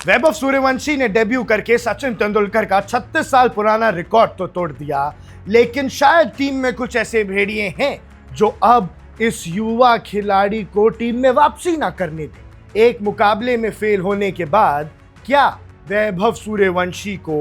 वैभव सूर्यवंशी ने डेब्यू करके सचिन तेंदुलकर का 36 साल पुराना रिकॉर्ड तो तोड़ दिया, लेकिन शायद टीम में कुछ ऐसे भेड़िए हैं जो अब इस युवा खिलाड़ी को टीम में वापसी ना करने दें। एक मुकाबले में फेल होने के बाद क्या वैभव सूर्यवंशी को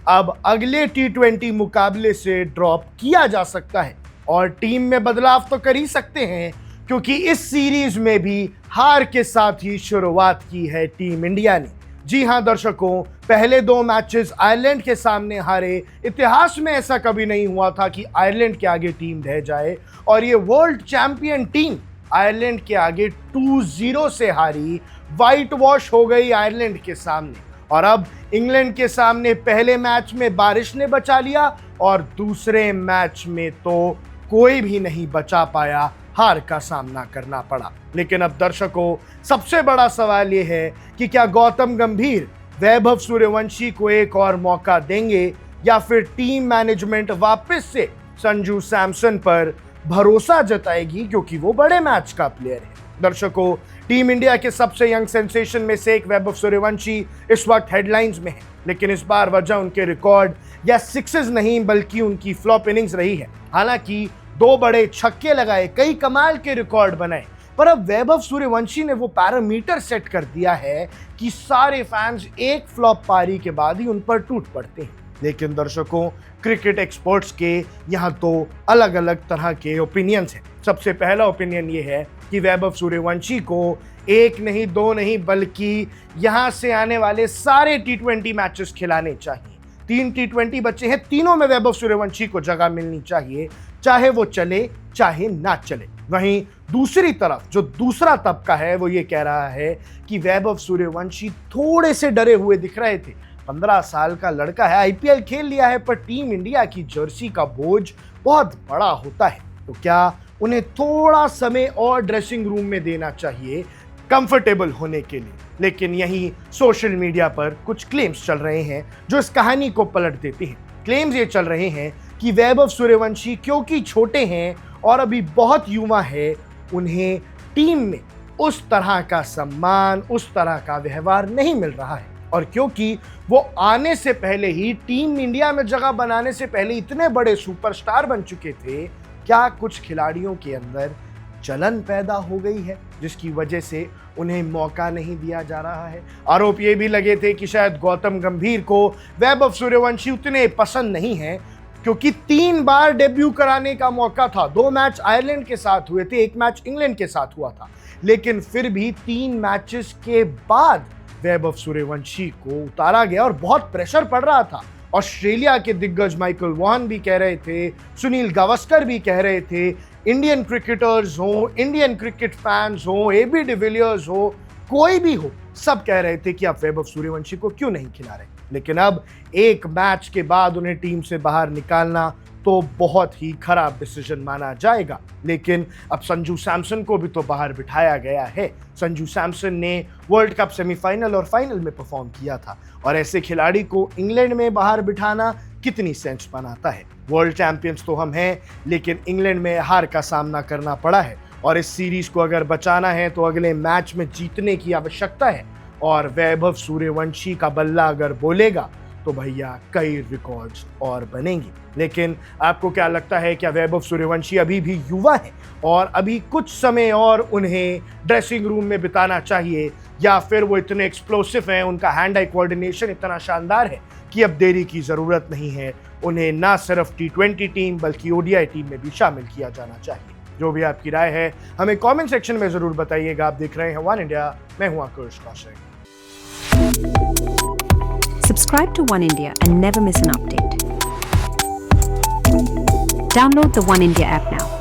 अब अगले T20 मुकाबले से ड्रॉप किया जा सकता है और टीम में बदलाव तो कर ही सकते हैं, क्योंकि इस सीरीज में भी हार के साथ ही शुरुआत की है टीम इंडिया ने। जी हां दर्शकों, पहले 2 मैचेस आयरलैंड के सामने हारे। इतिहास में ऐसा कभी नहीं हुआ था कि आयरलैंड के आगे टीम रह जाए, और ये वर्ल्ड चैंपियन टीम आयरलैंड के आगे 2-0 से हारी, व्हाइट वॉश हो गई आयरलैंड के सामने। और अब इंग्लैंड के सामने पहले मैच में बारिश ने बचा लिया और दूसरे मैच में तो कोई भी नहीं बचा पाया, हार का सामना करना पड़ा। लेकिन अब दर्शकों, सबसे बड़ा सवाल यह है कि क्या गौतम गंभीर वैभव सूर्यवंशी को एक और मौका देंगे या फिर टीम मैनेजमेंट वापस से संजू सैमसन पर भरोसा जताएगी, क्योंकि वो बड़े मैच का प्लेयर है। दर्शकों, टीम इंडिया के सबसे यंग सेंसेशन में से एक वैभव सूर्यवंशी इस वक्त हेडलाइंस में है, लेकिन इस बार वजह उनके रिकॉर्ड या सिक्सेस नहीं बल्कि उनकी फ्लॉप इनिंग्स रही है। हालांकि 2 बड़े छक्के लगाए, कई कमाल के रिकॉर्ड बनाए, पर अब वैभव सूर्यवंशी ने वो पैरामीटर सेट कर दिया है कि सारे फैंस एक फ्लॉप पारी के बाद ही उन पर टूट पड़ते हैं। लेकिन दर्शकों, क्रिकेट एक्सपर्ट्स के यहाँ तो अलग अलग तरह के ओपिनियंस हैं। सबसे पहला ओपिनियन ये है कि वैभव सूर्यवंशी को 1 नहीं 2 नहीं बल्कि यहाँ से आने वाले सारे T20 मैचेस खिलाने चाहिए। 3 T20 बचे हैं, तीनों में वैभव सूर्यवंशी को जगह मिलनी चाहिए, चाहे वो चले चाहे ना चले। वहीं दूसरी तरफ जो दूसरा तबका है वो ये कह रहा है कि वैभव सूर्यवंशी थोड़े से डरे हुए दिख रहे थे। 15 साल का लड़का है, IPL खेल लिया है, पर टीम इंडिया की जर्सी का बोझ बहुत बड़ा होता है, तो क्या उन्हें थोड़ा समय और ड्रेसिंग रूम में देना चाहिए कंफर्टेबल होने के लिए। लेकिन यहीं सोशल मीडिया पर कुछ क्लेम्स चल रहे हैं जो इस कहानी को पलट देते हैं। क्लेम्स ये चल रहे हैं कि वैभव सूर्यवंशी क्योंकि छोटे हैं और अभी बहुत युवा है, उन्हें टीम में उस तरह का सम्मान, उस तरह का व्यवहार नहीं मिल रहा है, और क्योंकि वो आने से पहले ही टीम इंडिया में जगह बनाने से पहले इतने बड़े सुपरस्टार बन चुके थे, क्या कुछ खिलाड़ियों के अंदर जलन पैदा हो गई है जिसकी वजह से उन्हें मौका नहीं दिया जा रहा है। आरोप ये भी लगे थे कि शायद गौतम गंभीर को वैभव सूर्यवंशी उतने पसंद नहीं है, क्योंकि 3 बार डेब्यू कराने का मौका था। 2 मैच आयरलैंड के साथ हुए थे, 1 मैच इंग्लैंड के साथ हुआ था, लेकिन फिर भी 3 मैचेस के बाद वैभव सूर्यवंशी को उतारा गया और बहुत प्रेशर पड़ रहा था। ऑस्ट्रेलिया के दिग्गज माइकल वॉन भी कह रहे थे, सुनील गावस्कर भी कह रहे थे, इंडियन क्रिकेटर्स हो, इंडियन क्रिकेट फैंस हो, AB डिविलियर्स हो, कोई भी हो, सब कह रहे थे कि आप वैभव सूर्यवंशी को क्यों नहीं खिला रहे। लेकिन अब एक मैच के बाद उन्हें टीम से बाहर निकालना तो बहुत ही खराब डिसीजन माना जाएगा। लेकिन अब संजू सैमसन को भी तो बाहर बिठाया गया है। संजू सैमसन ने वर्ल्ड कप सेमीफाइनल और फाइनल में परफॉर्म किया था, और ऐसे खिलाड़ी को इंग्लैंड में बाहर बिठाना कितनी सेंस बनाता है। वर्ल्ड चैंपियंस तो हम हैं, लेकिन इंग्लैंड में हार का सामना करना पड़ा है, और इस सीरीज को अगर बचाना है तो अगले मैच में जीतने की आवश्यकता है। और वैभव सूर्यवंशी का बल्ला अगर बोलेगा तो भैया कई रिकॉर्ड्स और बनेंगे। लेकिन आपको क्या लगता है, क्या वैभव सूर्यवंशी अभी भी युवा है और अभी कुछ समय और उन्हें ड्रेसिंग रूम में बिताना चाहिए, या फिर वो इतने एक्सप्लोसिव हैं, उनका हैंड आई कोऑर्डिनेशन इतना शानदार है कि अब देरी की ज़रूरत नहीं है, उन्हें ना सिर्फ T20 टीम बल्कि ODI टीम में भी शामिल किया जाना चाहिए। जो भी आपकी राय है हमें कमेंट सेक्शन में ज़रूर बताइएगा। आप देख रहे हैं वन इंडिया, मैं हूं आकुश Kaushik. Subscribe to One India and never miss an update. Download the One India app now.